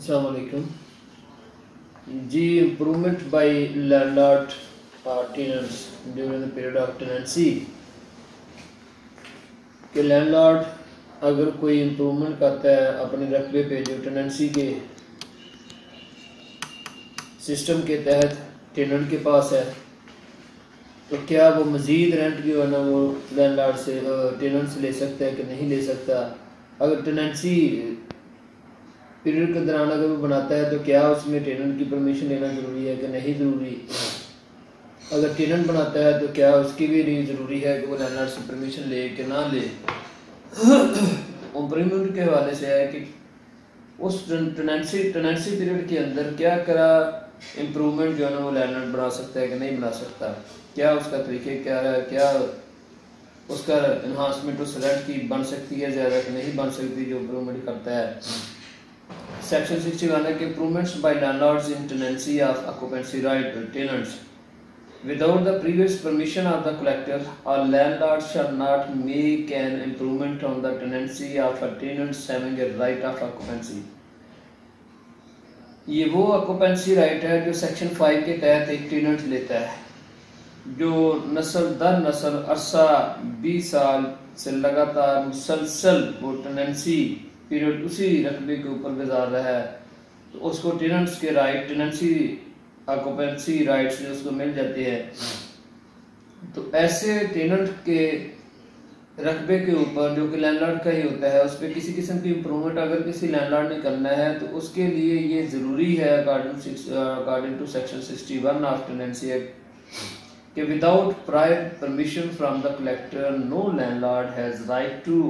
Assalamu alaikum. जी improvement by landlord or tenants during the period of tenancy कि landlord अगर कोई improvement करता है अपने रकबे पे जो टेनेंसी के सिस्टम के तहत टेनेंट के पास है, तो क्या वो मज़ीद रेंट जो है ना वो लैंडलॉर्ड से टेनेंट से ले सकता है कि नहीं ले सकता। अगर टेनेंसी पीरियड के दौरान अगर वो बनाता है तो क्या उसमें टेनेंट की परमिशन लेना ज़रूरी है कि नहीं ज़रूरी। अगर टेनेंट बनाता है तो क्या उसकी भी ज़रूरी है कि वो लैंडलॉर्ड से परमिशन ले कि ना ले। इम्प्रूवमेंट के हवाले से है कि उस टेनेंसी पीरियड के अंदर क्या करा इम्प्रूवमेंट जो है ना वो लैंडलॉर्ड बना सकता है कि नहीं बना सकता, क्या उसका तरीके क्या है, क्या उसका इन्हांसमेंट उस रेंट की बन सकती है ज़्यादा कि नहीं बन सकती जो इम्प्रूवमेंट करता है। Section 61 है कि improvements by landlords in tenancy of occupancy right tenants without the previous permission of the collector or landlord shall not make an improvement on the tenancy of a tenant having a right of occupancy। ये वो occupancy right है जो section 5 के तहत एक tenant लेता है, जो नस्ल दर नस्ल अरसा 20 साल से लगातार मुसलसल वो टेनेंसी पीरियड उसी रकबे के ऊपर गुजार रहा है, तो उसको टेनेंट्स के राइट टेनेंसी ऑक्यूपेंसी राइट्स जो उसको मिल जाते हैं। तो ऐसे टेनेंट के रकबे के ऊपर जो कि लैंडलॉर्ड का ही होता है, उस पर किसी किस्म की इम्प्रूवमेंट अगर किसी लैंडलॉर्ड ने करना है तो उसके लिए ये ज़रूरी है according to section 61 of tenancy act कि without prior permission from the collector no landlord has right to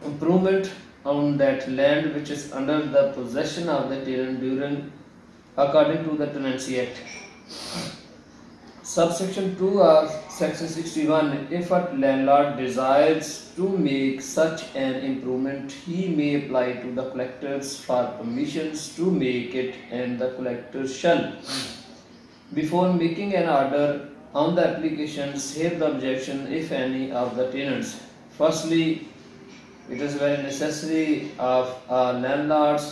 improvement on that land which is under the possession of the tenant during according to the Tenancy Act. Subsection 2 of section 61, if a landlord desires to make such an improvement, he may apply to the collectors for permissions to make it, and the collector shall, before making an order on the application, hear the objection if any of the tenants. Firstly, it is very necessary of landlords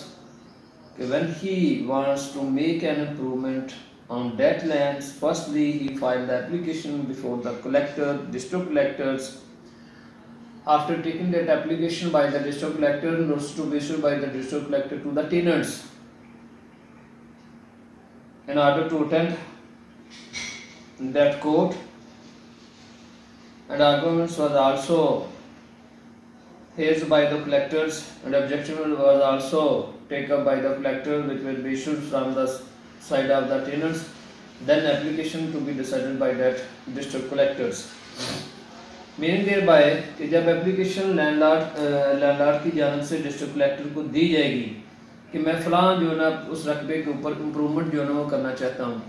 when he wants to make an improvement on that land, firstly he filed the application before the collector, district collectors. After taking that application by the district collector, notice to be issued by the district collector to the tenants in order to attend that court, and arguments was also heard by the collectors, and objection was also taken up by the collector, which will be issued from the side of the tenants, then application to be decided by that district collectors। Meaning thereby कि जब application landlord की जानब से district collector को दी जाएगी कि मैं फलां जो ना उस रकबे के ऊपर इम्प्रूवमेंट जो ना वो करना चाहता हूँ,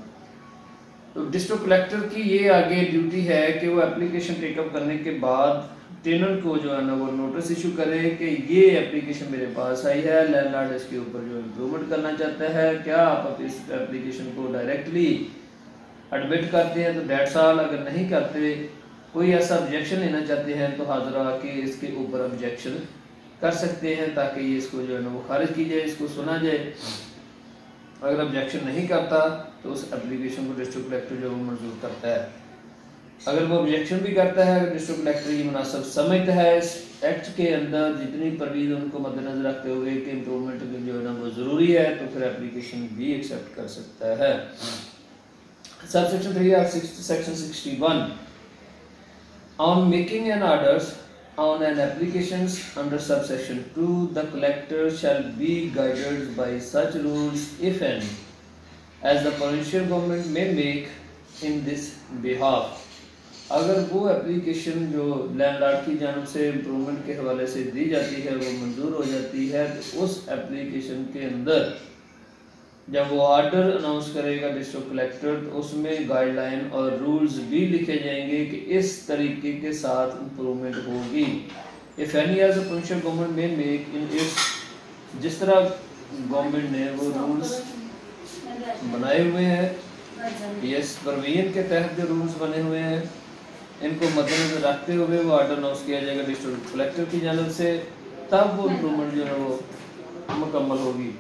तो डिस्ट्रिक्ट कलेक्टर की ये आगे ड्यूटी है कि वो एप्लीकेशन टेकअप करने के बाद टेनेंट को जो है ना वो नोटिस इशू करे कि ये एप्लीकेशन मेरे पास आई है, लैंडलॉर्ड इसके ऊपर जो इम्प्रूवमेंट करना चाहता है, क्या आप इस एप्लीकेशन को डायरेक्टली एडमिट करते हैं तो डेढ़ साल, अगर नहीं करते कोई ऐसा ऑब्जेक्शन लेना चाहते हैं तो हाजिर आके इसके ऊपर ऑब्जेक्शन कर सकते हैं ताकि ये इसको जो है ना वो खारिज की जाए, इसको सुना जाए। अगर ऑब्जेक्शन नहीं करता तो उस एप्लीकेशन को डिस्ट्रिक्ट कलेक्टर जो मंजूर करता है। अगर वो ऑब्जेक्शन भी करता है, अगर डिस्ट्रिक्ट कलेक्टर ये मुनासिब समझता है इस एक्ट के अंदर जितनी प्रोविजन उनको मद्देनजर रखते हुए कि इम्प्रूवमेंट जो है ना वो ज़रूरी है, तो फिर एप्लीकेशन भी एक्सेप्ट कर सकता है। Subsection 3 of section 61 on making an orders on an applications under subsection 2 the collector shall be guided by such rules if any as the provincial government may make in this behalf। अगर वो application जो landlord की जानब से improvement के हवाले से दी जाती है वो मंजूर हो जाती है, तो उस एप्लीकेशन के अंदर जब वो ऑर्डर अनाउंस करेगा डिस्ट्रिक्ट कलेक्टर, तो उसमें गाइडलाइन और रूल्स भी लिखे जाएंगे कि इस तरीके के साथ इम्प्रूवमेंट होगी। If any as a provincial government may make in its, जिस तरह गवर्नमेंट ने वो रूल्स बनाए हुए हैं, इस प्रोविजन के तहत जो रूल्स बने हुए हैं इनको मद्देनजर रखते हुए वो ऑर्डर अनाउंस किया जाएगा डिस्ट्रिक्ट कलेक्टर की जानब से, तब वो इम्प्रूवमेंट जो है वो मुकम्मल होगी।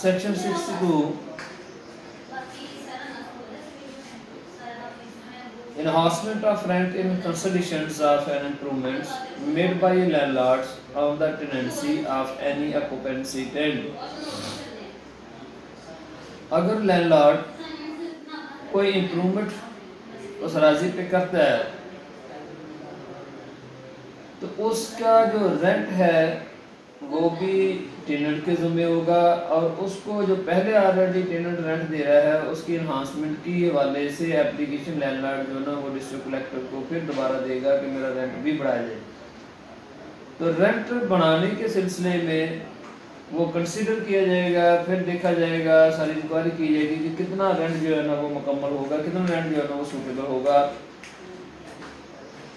Section 62, enhancement of rent in conditions of an improvements made by landlords of the tenancy of any occupancy tenant. अगर लैंडलॉर्ड कोई इम्प्रूवमेंट उस राजी पे करता है तो उसका जो रेंट है वो भी टेनेंट के ज़िम्मे होगा, और उसको जो पहले ऑलरेडी टेनेंट रेंट दे रहा है उसकी इन्हांसमेंट की हवाले से एप्लीकेशन लैंडलॉर्ड जो ना वो डिस्ट्रिक्ट कलेक्टर को फिर दोबारा देगा कि मेरा रेंट भी बढ़ाया जाए। तो रेंट बढ़ाने के सिलसिले में वो कंसीडर किया जाएगा, फिर देखा जाएगा, सारी इंक्वायरी की जाएगी कि कितना रेंट जो है ना वो मुकम्मल होगा, कितना रेंट जो है ना वो सूटेबल होगा।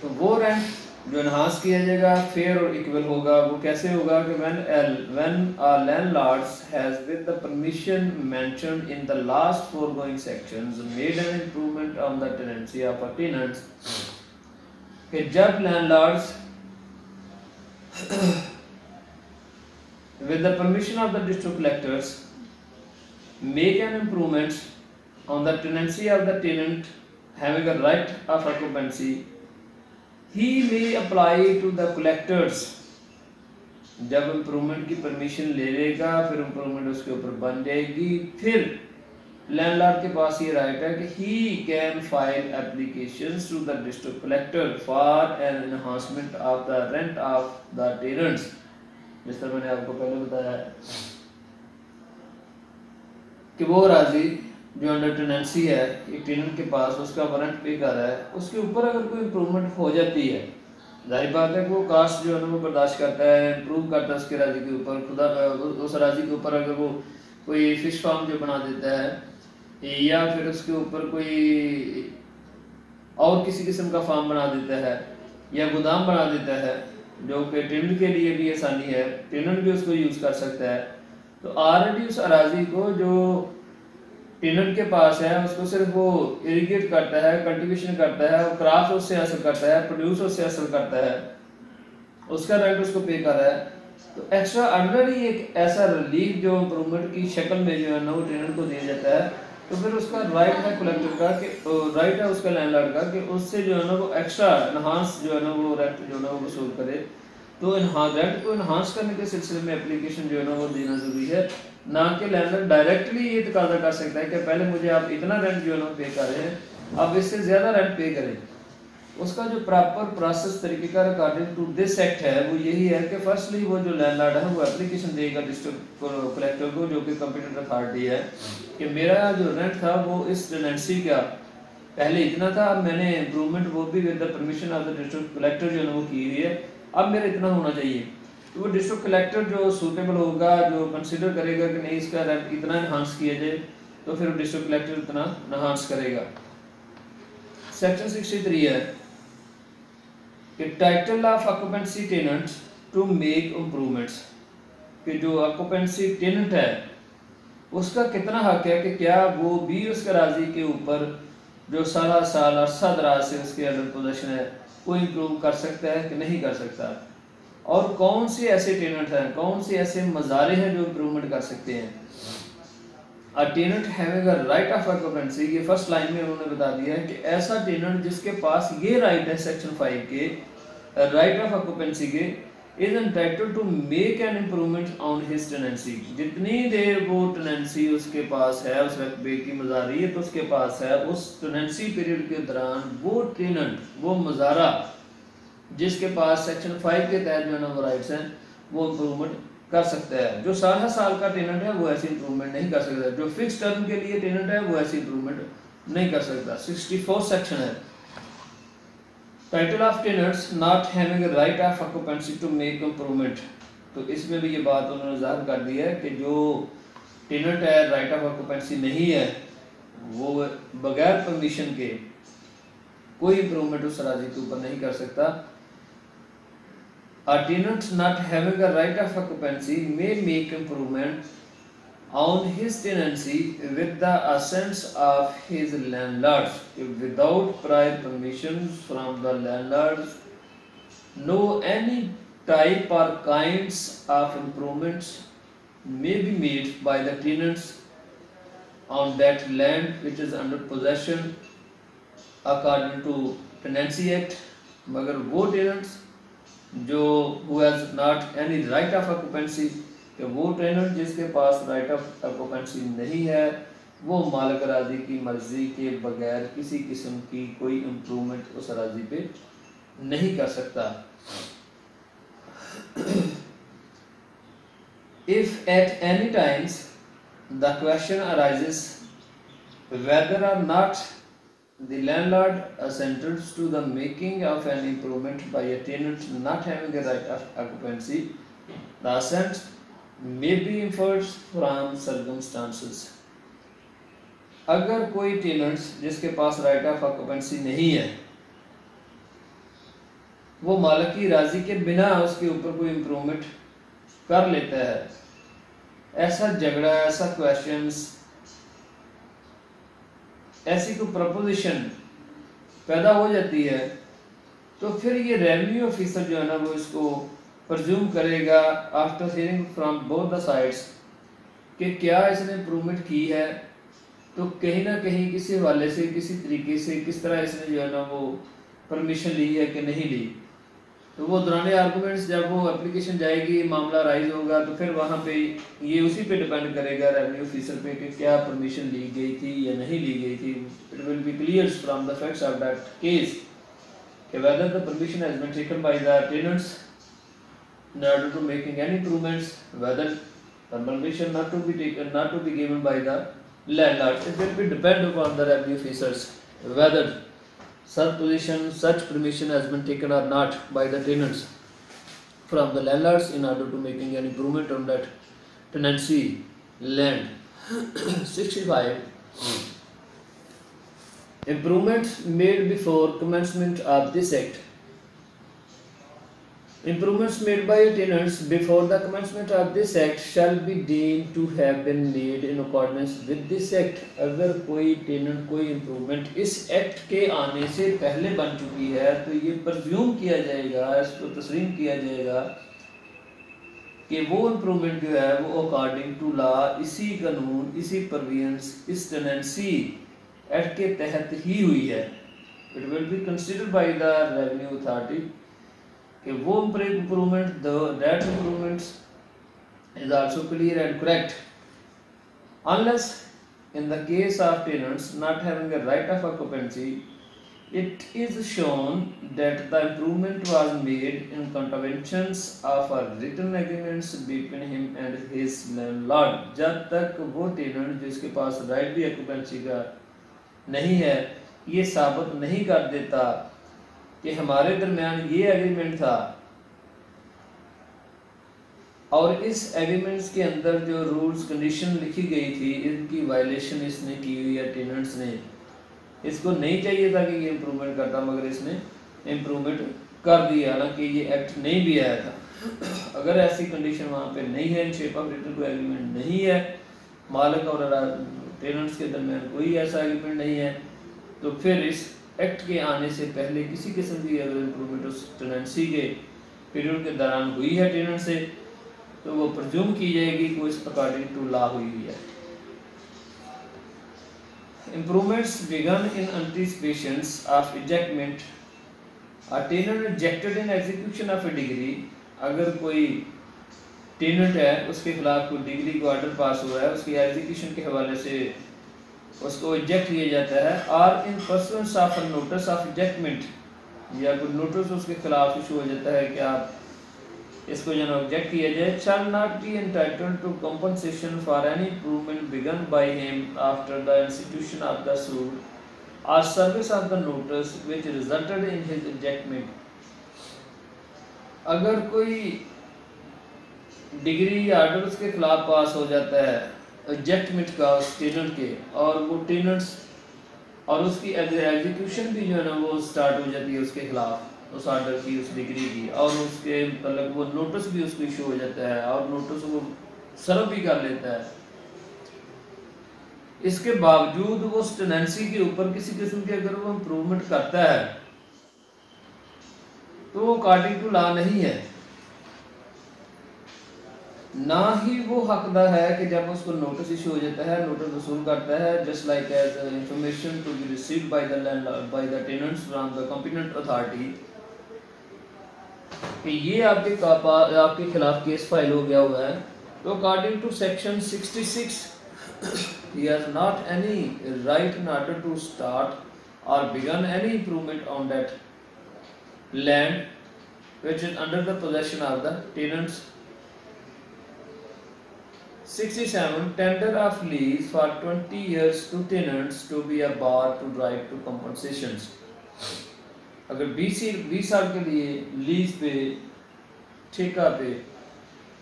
तो वो रेंट जो इनहांस किया जाएगा फेयर और इक्वल होगा। वो कैसे होगा कि when a landlord has with the permission mentioned in the last foregoing sections made an improvement on the tenancy of a tenant, कि जब landlords with the permission of the district collectors make an improvement on the tenancy of the tenant having a right of occupancy, he may apply to the collectors। जब improvement की permission ले लेगा फिर improvement उसके ऊपर बन जाएगी, फिर लैंडलॉर्ड के पास ये राइट है कि he can file applications to the district collector for an enhancement of the rent of the tenants। जिस तरह मैंने आपको पहले बताया कि वो राजी जो अंडर टेनेंसी है एक टेनेंट के पास उसका रेंट पे कर रहा है, उसके ऊपर अगर कोई इम्प्रूवमेंट हो जाती है, जाहिर बात है कि वो कास्ट जो है ना वो बर्दाश्त करता है, इम्प्रूव करता है उसके राजी के ऊपर। खुदा उस राजी के ऊपर अगर वो कोई फिश फार्म जो बना देता है या फिर उसके ऊपर कोई और किसी किस्म का फार्म बना देता है या गोदाम बना देता है जो कि टेनेंट के लिए भी आसानी है, टेनेंट भी उसको यूज़ कर सकता है, तो ऑलरेडी उस अराजी को जो टेनेंट के पास है उसको सिर्फ वो इरिगेट करता है, कल्टीवेशन करता है, और क्रॉप उससे हासिल करता है, प्रोड्यूस उससे हासिल करता है, उसका रेंट उसको पे कर रहा है। तो एक्स्ट्रा ऑर्डिनरी एक ऐसा रिलीफ जो इम्प्रूवमेंट की शक्ल में जो है ना वो टेनेंट को दिया जाता है, तो फिर उसका राइट है कलेक्टर का कि राइट है उसका लैंडलॉर्ड का कि उससे जो है ना वो एक्स्ट्रा इनहांस जो है ना वो रेंट जो है ना वो वसूल करे। तो रेंट को इनहांस करने के सिलसिले में एप्लीकेशन जो है ना वो देना जरूरी है, ना कि लैंडलॉर्ड डायरेक्टली ये तकाजा कर सकता है कि पहले मुझे आप इतना रेंट जो है ना पे कर रहे हैं, अब इससे ज्यादा रेंट पे करें। उसका जो प्रॉपर प्रोसेस तरीकेकार अकॉर्डिंग टू दिस एक्ट है वो यही है कि फर्स्टली वो जो लैंडलॉर्ड है वो एप्लीकेशन देगा डिस्ट्रिक्ट कलेक्टर को जो कि कंपीटेंट अथॉरिटी है कि मेरा जो रेंट था वो इस टेनेंसी का पहले इतना था, अब मैंने इम्प्रूवमेंट वो भी with the permission of the district collector जो है वो की हुई है, अब मेरा इतना होना चाहिए। तो वो डिस्ट्रिक्ट कलेक्टर जो सूटेबल होगा, जो कंसिडर करेगा कि नहीं इसका रेंट इतना इनहांस किया जाए, तो फिर डिस्ट्रिक्ट कलेक्टर इतना इनहांस करेगा। सेक्शन 63 है कि title of occupancy tenants to make improvements, कि जो ऑक्यूपेंसी टेनेंट है उसका कितना हक है कि क्या वो भी उसके राजी के ऊपर जो सारा साल अरसा दराज से उसके अंडर पोजीशन है वो इम्प्रूव कर सकता है कि नहीं कर सकता, और कौन से ऐसे टेनेंट हैं, कौन से ऐसे मजारे हैं जो इम्प्रूवमेंट कर सकते हैं। A tenant having a right of occupancy, ये फर्स्ट लाइन में उन्होंने बता दिया है कि ऐसा टेनेंट जिसके पास ये राइट है सेक्शन 5 के राइट ऑफ ऑक्यूपेंसी के, is entitled to make an improvement on his tenancy. जितनी देर वो टेनेंसी उसके पास है, उस रकबे की मजारियत उसके पास है, उस टेनेंसी पीरियड के दौरान वो टेनेंट वो मजारा जिसके पास सेक्शन 5 के तहत जो है ना वो राइट्स हैं वो इम्प्रूवमेंट कर सकता है। जो 17 साल का टेनेंट है वो ऐसी इम्प्रूवमेंट नहीं कर सकता, जो फिक्स टर्म के लिए टेनेंट है वो ऐसी इम्प्रूवमेंट नहीं कर सकता। 64 सेक्शन है title of tenants not having a right of occupancy to make improvement. तो इसमें भी ये बात उन्होंने ज़ाहिर कर दी है कि जो टेनेंट है राइट ऑफ ऑक्यूपेंसी नहीं है वो बगैर परमिशन के कोई इम्प्रूवमेंट उस राजी के ऊपर नहीं कर सकता। A tenant not having a right of occupancy may make improvement on his tenancy with the assent of his landlords without prior permission from the landlords. No any type or kinds of improvements may be made by the tenants on that land which is under possession according to Tenancy Act, मगर वो tenants जो who has not any right of occupancy, कि वो tenant जिसके पास right of occupancy नहीं है, वो मालिक अराजी की मर्जी के बगैर किसी किस्म की कोई इम्प्रूवमेंट उस अराजी पे नहीं कर सकता। If at any times the question arises whether or not the landlord assents to the making of an improvement by a tenant not having a right of occupancy, the assent may be inferred from circumstances. अगर कोई tenants जिसके पास right of occupancy नहीं है वो मालिक की राजी के बिना उसके ऊपर कोई इम्प्रूवमेंट कर लेता है, ऐसा झगड़ा, ऐसा क्वेश्चंस, ऐसी कोई प्रपोजिशन पैदा हो जाती है, तो फिर ये रेवेन्यू ऑफिसर जो है ना वो इसको प्रज्यूम करेगा after hearing from both the sides कि क्या इसने इम्प्रूवमेंट की है, तो कहीं ना कहीं किसी हवाले से किसी तरीके से किस तरह इसने जो है ना वो परमिशन ली है कि नहीं ली। तो वो दौरान आर्गूमेंट्स जब वो एप्लीकेशन जाएगी, मामला राइज होगा, तो फिर वहाँ पे ये उसी पे डिपेंड करेगा रेवेन्यू ऑफिसर पे कि क्या परमिशन ली गई थी या नहीं ली गई थी। It will B clear from the facts of that case कि whether the permission has been taken by the tenants in order to making any improvements, whether the permission not to be taken, not to be given by the landlord. It will be depend upon the revenue officers whether such permission has been taken or not by the tenants from the landlords in order to making an improvement on that tenancy land. 65. Improvements made before commencement of this act. Improvements made by tenants before the commencement of this act shall be deemed to have been made in accordance with this act. अगर कोई tenant कोई improvement इस act के आने से पहले बन चुकी है तो ये प्रज्यूम किया जाएगा, इसको तस्लीम किया जाएगा कि वो इम्प्रूवमेंट जो है वो अकॉर्डिंग टू लॉ, इसी कानून, इसी प्रोविजंस, इस टेनेंसी एक्ट के तहत ही हुई है। It will be considered bye the revenue authority कि वो improvement that improvements is also clear and correct unless in the case of tenants not having a right of occupancy it is shown that the improvement was made in contraventions of a written agreements between him and his landlord। जब तक वो tenant जिसके पास right भी occupancy का नहीं है ये साबित नहीं कर देता कि हमारे दरमियान ये एग्रीमेंट था और इस एग्रीमेंट्स के अंदर जो रूल्स कंडीशन लिखी गई थी इनकी वायलेशन इसने की हुई है, टेनेंट्स ने, इसको नहीं चाहिए था कि ये इम्प्रूवमेंट करता मगर इसने इम्प्रूवमेंट कर दिया, हालांकि ये एक्ट नहीं भी आया था। अगर ऐसी कंडीशन वहाँ पे नहीं है, शेप ऑफ रिटन कोई एग्रीमेंट नहीं है, मालिक और टेनेंट्स के दरमियान कोई ऐसा एग्रीमेंट नहीं है, तो फिर इस एक्ट के आने से पहले किसी किस्म की अगर इम्प्रूवमेंट उस टेनेंसी के पीरियड के दौरान हुई है टेनेंट से तो वो प्रज्यूम की जाएगी कि इस अकॉर्डिंग टू लॉ हुई है। Improvements begun in anticipations of ejectment. A tenant rejected in execution of a decree. अगर कोई टेनेंट है उसके खिलाफ कोई डिग्री का ऑर्डर पास हुआ है, उसकी एग्जीक्यूशन के हवाले से उसको इजेक्ट किया जाता है, और in pursuance of notice of ejectment, या कोई नोटिस उसके खिलाफ इशू हो जाता है कि आप इसको जो ऑब्जेक्ट किया जाए, shall not be entitled to compensation for any improvement begun by him after the institution of the suit or service of the notice which resulted in his ejectment। अगर कोई डिग्री ऑर्डर उसके खिलाफ पास हो जाता है एजेक्टमेंट का उस टेनेंट के, और वो टेनेंट्स और उसकी एग्जीक्यूशन भी जो है ना वो स्टार्ट हो जाती है उसके खिलाफ उस ऑर्डर की, उस डिग्री की, और उसके मतलब वो नोटिस भी उसको इशू हो जाता है और नोटिस वो सर्व भी कर लेता है, इसके बावजूद वो उस टेनेंसी के ऊपर किसी किस्म की अगर वो इम्प्रूवमेंट करता है तो वो अकॉर्डिंग टू लॉ नहीं है। ना ही वो हकदार है कि जब उसको नोटिस इशू हो जाता है नोटिस वसूल करता है, just like as information to be received by the landlord by the tenants from the competent authority, कि ये आपके खिलाफ केस फाइल हो गया हुआ है, तो according to section 66 he has not any right in order to start or begin any improvement on that land which is under the possession of the tenants. 67 tender of lease for 20 years to tenants to be a bar to right to compensations. अगर 20 साल के लिए lease पे ठेका पे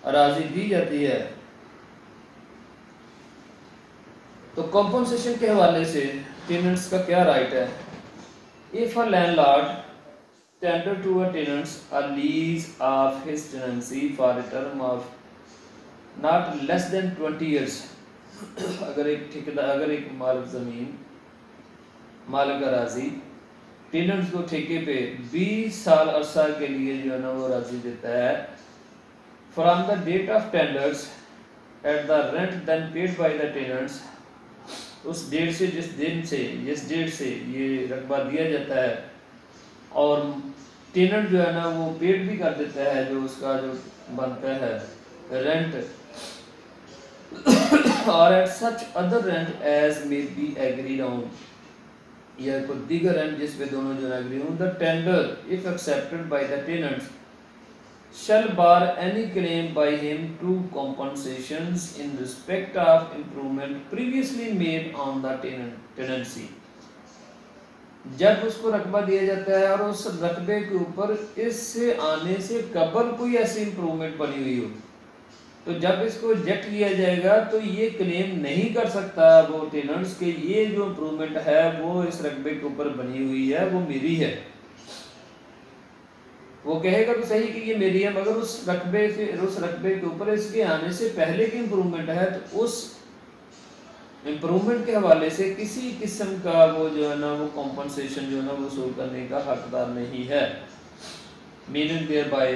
अराजी दी जाती है तो कॉम्पनसेशन के हवाले से टेनेंट्स का क्या राइट है? If a landlord tender to a tenants a lease of his tenancy for a term of not less than 20 years, अगर एक मालिक जमीन मालिक अराजी टेनेंट्स को ठेके पे 20 साल अरसा के लिए जो है ना वो राजी देता है, from the date of tenders at the rent then paid by the tenants, उस डेट से जिस डेट से ये रकबा दिया जाता है और टेनेंट जो है ना वो पेड भी कर देता है जो उसका जो बनता है रेंट, और at such other rent as may be agreed on, या कोई दीगर रेंट जिस पे दोनों जो एग्री हों, the tender if accepted by the tenants shall bar any claim by him to compensations in respect of improvement previously made on the tenancy. जब उसको रकबा दिया जाता है और उस रकबे के ऊपर इससे आने से कबल कोई ऐसी इंप्रूवमेंट बनी हुई हो, तो जब इसको रिजेक्ट किया जाएगा तो ये क्लेम नहीं कर सकता वो टेनेंट्स के ये जो इंप्रूवमेंट है वो इस रकबे के ऊपर बनी हुई है वो मेरी है। वो कहेगा तो सही कि ये मेरी है, मगर उस रकबे के ऊपर इसके आने से पहले की इम्प्रूवमेंट है तो उस इम्प्रूवमेंट के हवाले से किसी किस्म का वो जो है ना वो कॉम्पनसेशन जो है ना वसूल करने का हकदार नहीं है। Meaning thereby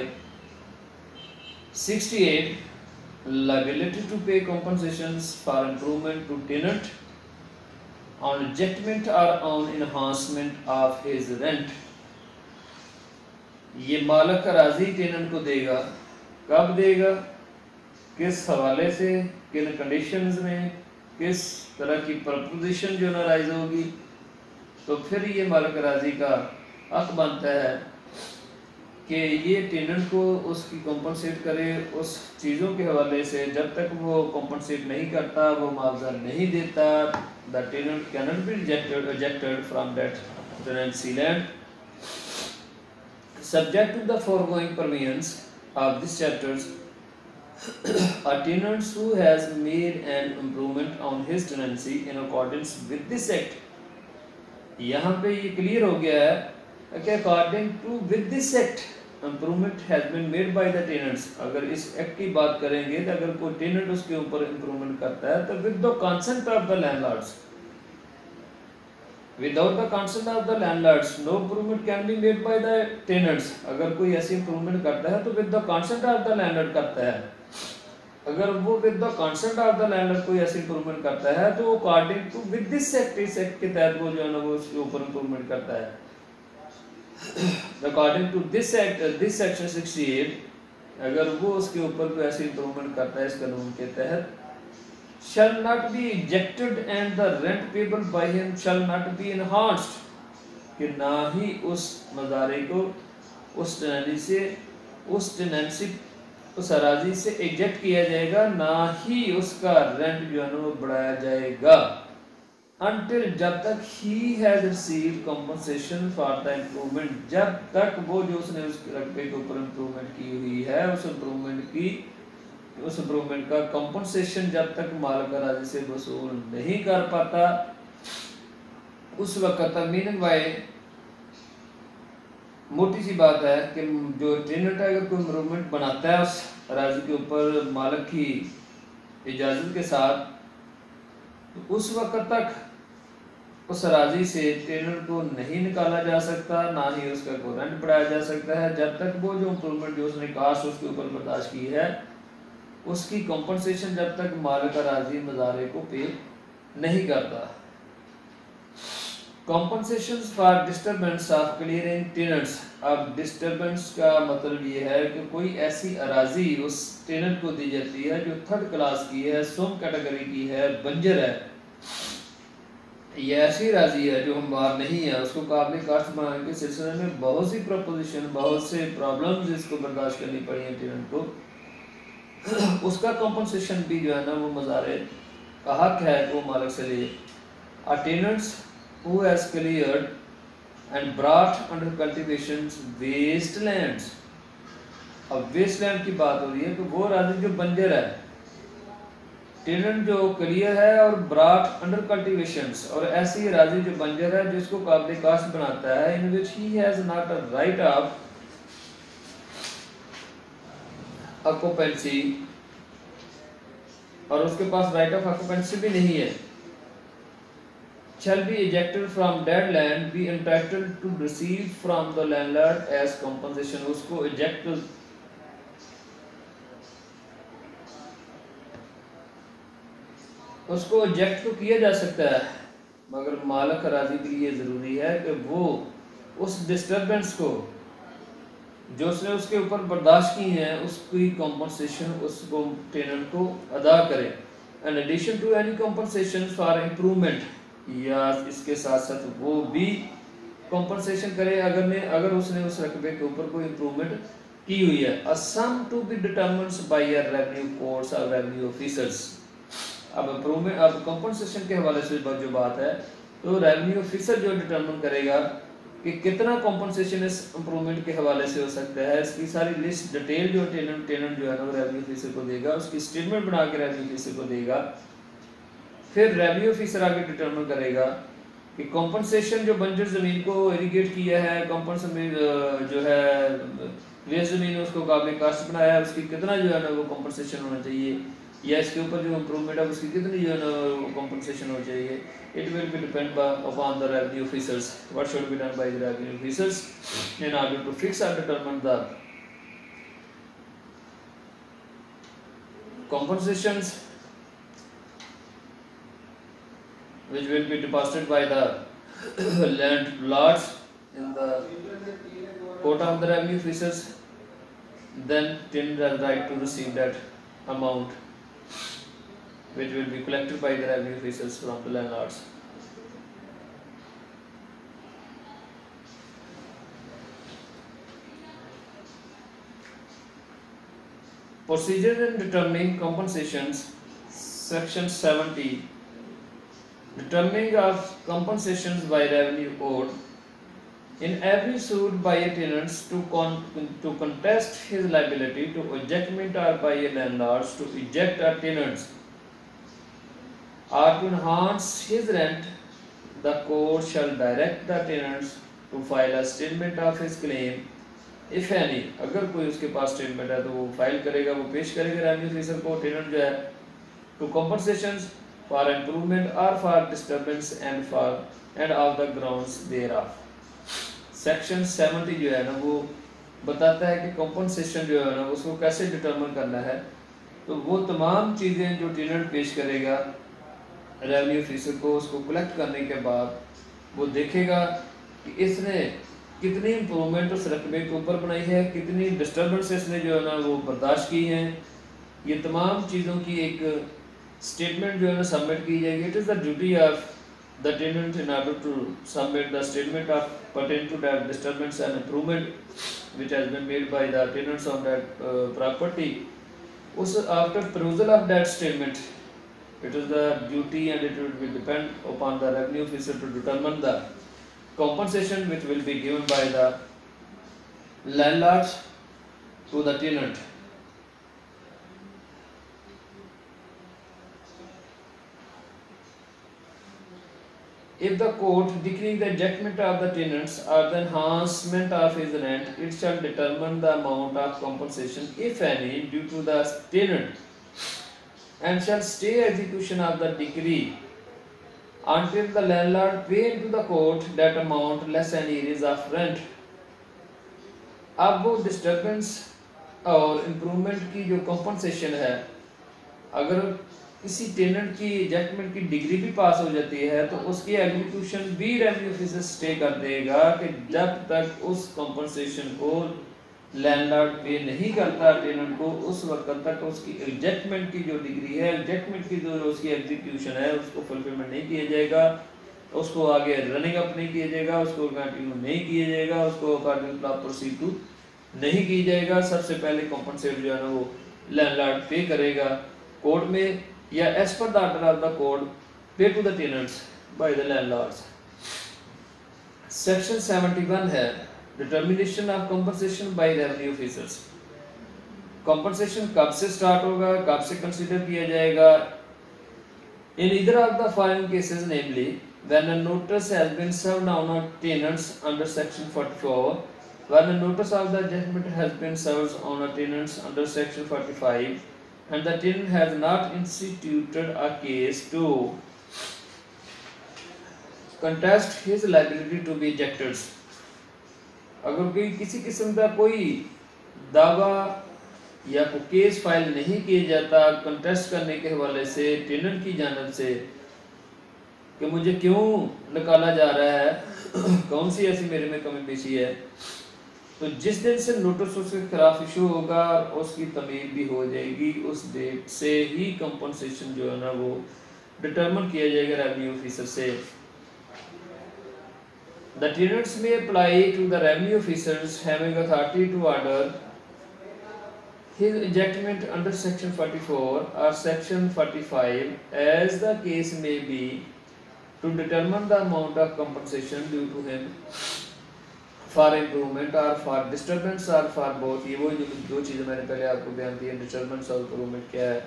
68 liability to pay compensations for improvement to tenant on ejectment or on enhancement of his rent, ये मालिक राजी टेनेंट को देगा, कब देगा, किस हवाले से, किन कंडीशंस में, किस तरह की प्रपोजिशन जो ना राइज होगी, तो फिर ये मालिक राजी का हक बनता है कि ये टेनेंट को उसकी कॉम्पनसेट करे उस चीज़ों के हवाले से, जब तक वो कॉम्पनसेट नहीं करता, वो मुआवजा नहीं देता, the tenant cannot be rejected from that tenancy land. Subject to the foregoing provisions of this chapters, a tenant who has made an improvement on his tenancy in accordance with this act, यहाँ पे ये clear हो गया है कि according to with this act improvement has been made by the tenants। अगर इस act की बात करेंगे तो अगर कोई टेनेंट उसके ऊपर इम्प्रूवमेंट करता है तो with the consent of the landlords, without the consent of the landlords no improvement can be made by the tenants। अगर कोई ऐसी इम्प्रूवमेंट करता है तो with the consent of the landlord करता है, अगर वो with the consent of the landlord कोई ऐसी इम्प्रूवमेंट करता है तो according to with this act, इस एक्ट के तहत वो जो है ना वो उसके ऊपर इम्प्रूवमेंट करता है। according to this act, this section 68, अगर वो उसके ऊपर कोई ऐसी इम्प्रूवमेंट करता है इस कानून के तहत, shall not be ejected and the rent payable by him shall not be enhanced, कि ना ही उस मज़ारे को उस टेनेंसी उस अराजी से एजेक्ट किया जाएगा, ना ही उसका रेंट जो है ना वो बढ़ाया जाएगा, until जब तक he has received compensation for the improvement, जब तक वो जो उसने उस रकबे के ऊपर इम्प्रूवमेंट की हुई है उस इम्प्रूवमेंट का कंपनसेशन जब तक मालिक राजी से वसूल नहीं कर पाता उस वक्त तक। मीनिंग बाय मोटी सी बात है कि जो टेनेंट है अगर कोई इम्प्रूवमेंट बनाता है उस राजी के ऊपर मालिक की इजाज़त के साथ, तो उस वक्त तक उस राजी से टेनेंट को नहीं निकाला जा सकता, ना ही उसका कोई रेंट बढ़ाया जा सकता है, जब तक वो जो इम्प्रूवमेंट जो उसने कास्ट उसके ऊपर बर्दाश्त की है उसकी कॉम्पनसेशन जब तक मालिक अराजी मज़ारे को पे नहीं करता। Compensation for disturbance of clearing tenants. अब डिस्टर्बेंस का मतलब ये है कि कोई ऐसी अराजी उस टेनेंट को दी जाती है जो थर्ड क्लास की है, सुम कैटेगरी की है, बंजर है, ये ऐसी राजी है जो हमवार नहीं है, उसको काबिल काश्त बनाने के सिलसिले में बहुत सी प्रपोजिशन, बहुत से प्रॉब्लम्स इसको बर्दाश्त करनी पड़ी है टेनेंट को। उसका कॉम्पनसेशन भी जो है ना वो मज़ारे का हक है वो मालिक से ले। A tenants who has cleared and brought under cultivation wastelands. अब वेस्टलैंड की बात हो रही है कि वो राजी जो बंजर है, टेनेंट जो क्लियर है और ब्रॉट अंडर कल्टीवेशंस, और ऐसी राजी जो बंजर है जिसको काबिल काश्त बनाता है, in which he has not a right of occupancy, और उसके पास राइट ऑफ ऑक्यूपेंसी भी नहीं है, shall be ejected from that land, be entitled to receive from the landlord as compensation। उसको eject उसको eject तो किया जा सकता है, मगर मालिक राजी के लिए ज़रूरी है कि वो उस डिस्टर्बेंस को जो उसने उसके ऊपर बर्दाश्त की है उसकी कॉम्पनसेशन उसको टेनेंट को अदा करे। And addition to any compensation for improvement, या इसके साथ साथ वो भी कॉम्पनसेशन करे अगर उसने उस रकबे के ऊपर कोई इम्प्रूवमेंट की हुई है। A sum to be determined by revenue courts और रेवेन्यू ऑफिसर्स। अब इम्प्रूवमेंट, अब कॉम्पनसेशन के हवाले से जो बात है तो रेवेन्यू ऑफिसर जो डिटरमिन करेगा कि कितना कॉम्पनसेशन इस इम्प्रूवमेंट के हवाले से हो सकता है, इसकी सारी लिस्ट डिटेल जो टेनेंट जो है ना वो रेवेन्यू ऑफिसर को देगा, उसकी स्टेटमेंट बना के रेवेन्यू ऑफिसर को देगा। फिर रेवेन्यू ऑफिसर आगे डिटरमिन करेगा कि कॉम्पनसेशन जो बंजर ज़मीन को इरिगेट किया है, कॉम्पनसेशन जो है वेस्ट ज़मीन उसको काबिल काश्त बनाया है, उसकी कितना जो है ना वो कॉम्पनसेशन होना चाहिए, या इसके ऊपर जो इम्प्रूवमेंट है उसकी कितनी जो है ना कॉम्पनसेशन होनी चाहिए। It will be depend upon the revenue officers, what should be done by the revenue officers in order to fix और determine the compensations which will be deposited by the landlords in the court of the revenue officers. Then tenant has right to receive that amount which will be collected by the revenue officers from the landlords. Procedure in determining compensations, section 70. Determining of compensations by revenue code. In every suit by a tenant to contest his liability to ejectment or by a landlord to eject a tenant or to enhance his rent, the court shall direct the tenants to file a statement of his claim, if any। अगर कोई उसके पास statement है तो वो file करेगा, वो पेश करेगा रेवेन्यू ऑफिसर को, टेनेंट जो है, टू कॉम्पनसेशंस फॉर इम्प्रूवमेंट और for disturbance and of the grounds thereof. Section 70 जो है ना वो बताता है कि कॉम्पनसेशन जो है ना उसको कैसे डिटरमिन करना है। तो वो तमाम चीज़ें जो टेनेंट पेश करेगा रेवेन्यू ऑफिसर को, उसको कलेक्ट करने के बाद वो देखेगा कि इसने कितनी इम्प्रूवमेंट उस रकबे के ऊपर बनाई है, कितनी डिस्टर्बेंस इसने जो है ना वो बर्दाश्त की हैं। ये तमाम चीज़ों की एक स्टेटमेंट जो है ना सबमिट की जाएगी। It is the duty of the tenant in order to submit the statement of pertaining to that disturbance and improvement which has been made by the tenants on that property. After perusal of that statement, it is the duty and it will be depend upon the revenue officer to determine the compensation which will be given by the landlords to the tenant. If the court decreeing the ejectment of the tenants or the enhancement of his rent, it shall determine the amount of compensation, if any, due to the tenant, and shall stay execution of the decree until the landlord pay into the court that amount less any arrears of rent। अब वो disturbance और improvement की जो compensation है अगर किसी tenant की adjustment की डिग्री भी पास हो जाती है तो उसकी एग्जीक्यूशन भी रेवेन्यू ऑफिसर स्टे कर देगा कि जब तक उस कंपनसेशन को लैंडलॉर्ड पे नहीं करता टेनेंट को, उस वक्त तक उसकी एडजस्टमेंट की जो डिग्री है, एडजस्टमेंट की जो उसकी एग्जीक्यूशन है, उसको फुलफिलमेंट नहीं किया जाएगा, उसको आगे रनिंग अप नहीं किया जाएगा, उसको कंटिन्यू नहीं किया जाएगा, उसको अकॉर्डिंग टू प्रोसीड नहीं की जाएगा। सबसे पहले कॉम्पनसेट जो है ना वो लैंडलॉर्ड पे करेगा कोर्ट में, या as per the order of the court pay to the tenants by the landlords. Section 71 है determination of compensation by revenue officers. Compensation कब से स्टार्ट होगा, कब से कंसीडर किया जाएगा? In either of the following cases, namely when a notice has been served on a tenants under section 44, when a notice of the judgment has been served on a tenants under section 45, and the tenant has not instituted a case to contest his liability to be ejected। अगर कोई किसी किस्म का कोई दावा या कोई case file नहीं किया जाता कंटेस्ट करने के हवाले से टेनेंट की जानिब से कि मुझे क्यों निकाला जा रहा है, कौन सी ऐसी मेरे में कमी पेशी है, तो जिस दिन से नोटिस उसके खिलाफ इशू होगा उसकी तमीद भी हो जाएगी, उस डेट से ही कंपनसेशन जो है ना वो डिटरमिन किया जाएगा रेवेन्यू ऑफिसर से। The tenants may apply to the revenue officers having authority to order his ejectment under section 44 or section 45 as the case may be, to determine the amount of compensation due to him for improvement or for disturbance or for both। ये वो जो दो चीजें मैंने पहले आपको बयान की है, disturbance और improvement क्या है।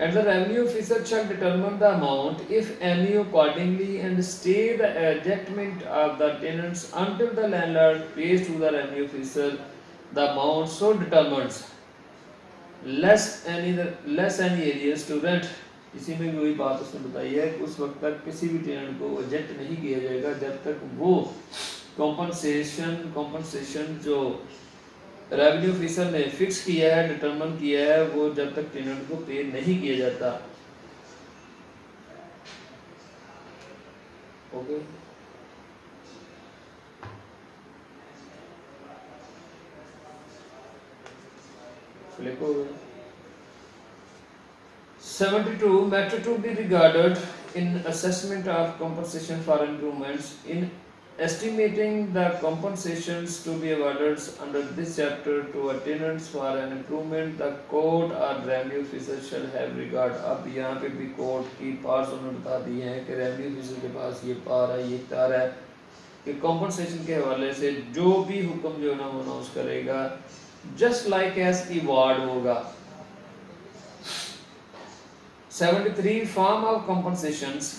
And the revenue officer shall determine the amount, if any, accordingly, and stay the ejectment of the tenants until the landlord pays to the revenue officer the amount so determines, less any areas to rent। इसी में भी वही बात उसने बताई है कि उस वक्त तक किसी भी टेनेंट को एजेक्ट नहीं किया जाएगा जब तक वो कॉम्पनसेशन जो रेवेन्यू ऑफिसर ने फिक्स किया है, डिटरमिन किया है, वो जब तक टेनेंट को पे नहीं किया जाता। ओके, क्लिक हो गया। 72 matter to be regarded in assessment of compensation for improvements, in estimating the compensations to be awarded under this chapter to a tenants for an improvement, the court or revenue officer shall have regard। अब यहाँ पे भी court की parse उन्होंने बता दी है कि revenue officer के पास ये पार है, ये इख्तियार है कि कॉम्पनसेशन के हवाले से जो भी हुक्म जो ना वो अनाउंस करेगा जस्ट लाइक एज की वार्ड होगा। 73 फॉर्म ऑफ कॉम्पनसेशंस,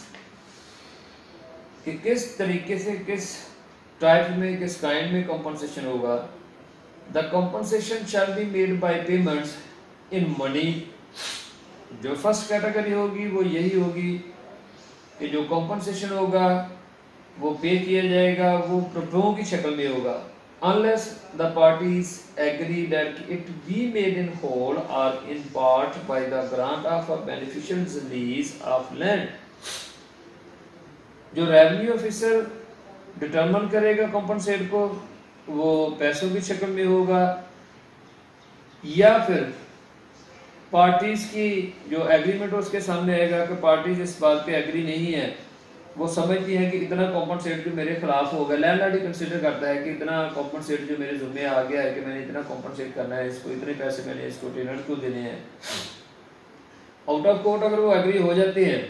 कि किस तरीके से, किस टाइप में, किस काइंड में कॉम्पनसेशन होगा। The compensation shall be made by payments in money. जो फर्स्ट कैटेगरी होगी वो यही होगी कि जो कॉम्पनसेशन होगा वो पे किया जाएगा, वो रुपयों की शक्ल में होगा, unless the parties agree that it be made in whole or in part by the grant of a beneficiary's lease of land। जो रेवेन्यू ऑफिसर डिटरमिन करेगा कॉम्पनसेट को, वो पैसों की शक्ल में होगा या फिर पार्टीज की जो एग्रीमेंट उसके सामने आएगा कि पार्टीज इस बात पे एग्री नहीं है, वो समझती है कि इतना कॉम्पनसेट जो मेरे खिलाफ होगा, लैंडलॉर्ड ही कंसीडर करता है कि इतना कॉम्पनसेट जो मेरे ज़िम्मे आ गया है कि मैंने इतना कॉम्पनसेट करना है, इसको इतने पैसे मैंने इसको टेनेंट को देने हैं। आउट ऑफ कोर्ट अगर वो एग्री हो जाते हैं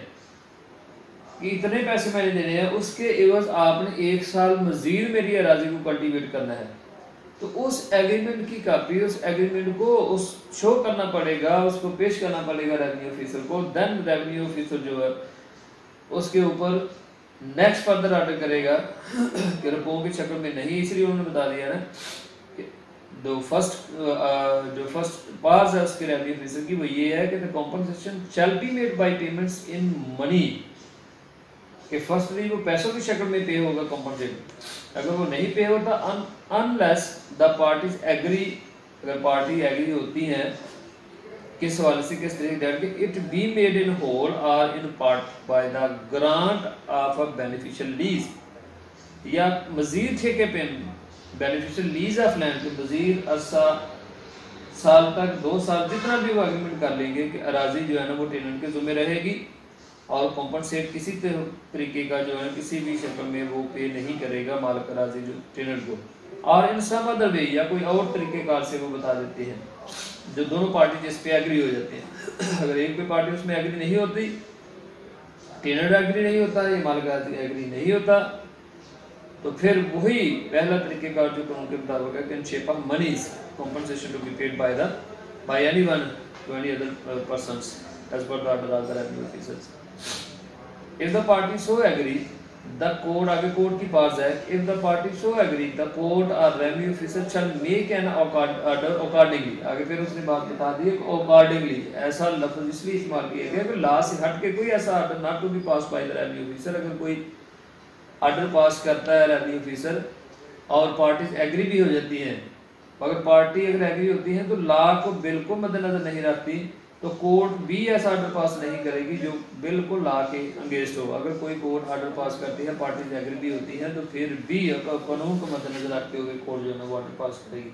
कि इतने पैसे मैंने देने हैं, उसके एवज आपने 1 साल मजीद मेरी अराजी को कल्टीवेट करना है, तो उस एग्रीमेंट की कॉपी, उस एग्रीमेंट को उस शो करना पड़ेगा, उसको पेश करना पड़ेगा रेवेन्यू ऑफिसर को। देन रेवेन्यू ऑफिसर जो है उसके ऊपर नेक्स्ट फर्दर ऑर्डर करेगा कि रुपयों की शक्ल में नहीं, इसलिए उन्होंने बता दिया ना कि जो फर्स्ट पार्ट है उसके रेवेन्यू ऑफिसर की वो ये है कि the compensation shall be made by payments in money, कि फर्स्टली वो पैसों की शक्ल में पे होगा कॉम्पनसेट। अगर वो नहीं पे होता अनलेस द पार्टीज एग्री, अगर पार्टी एग्री होती हैं किस हवाले से, किस तरीके डेट के, it be made in whole और in part by the grant of a beneficial lease, या मजीद ठेके पे बेनिफिशियल लीज ऑफ लैंड के मजीद अरसा साल तक 2 साल जितना भी वो एग्रीमेंट कर लेंगे कि अराजी जो है ना वो टेनेंट के ज़िम्मे रहेगी और कॉम्पनसेट किसी तरीके का जो है किसी भी शक्ल में वो पे नहीं करेगा मालिक अराजी जो टेनेंट को, और इन सम अदर वे या कोई और तरीक़ेकार से वो बता देते हैं जो दोनों पार्टी जिस पे एग्री हो जाते हैं। अगर एक भी पार्टी उसमें एग्री नहीं होती, टेनेंट एग्री नहीं होता या मालिक अराजी एग्री नहीं होता, तो फिर वही पहला तरीक़ेकार जो कानून के मुताबिक है कि in shape of monies compensation to be paid by anyone to any other persons as per the order of the revenue officers. If the party so agree, the court आगे कोर्ट की पास है, if the party so agree, the court or revenue officer shall make an order accordingly. आगे फिर उसने बात बता दी accordingly, ऐसा लफ्ज़ इसलिए इस्तेमाल किया गया कि ला से हट के कोई ऐसा order not to be passed by the revenue officer, अगर कोई ऑर्डर पास करता है रेवेन्यू ऑफिसर और पार्टीज एग्री भी हो जाती हैं, अगर पार्टी अगर एग्री होती है तो लॉ को बिल्कुल मद्देनजर नहीं रखती, तो कोर्ट भी ऐसा ऑर्डर पास नहीं करेगी जो बिल्कुल लॉ के अगेंस्ट हो। अगर कोई कोर्ट ऑर्डर पास करती है, पार्टीज एग्री भी होती हैं, तो फिर भी कानून को मद्देनजर रखते हुए कोर्ट जो है वो ऑर्डर पास करेगी।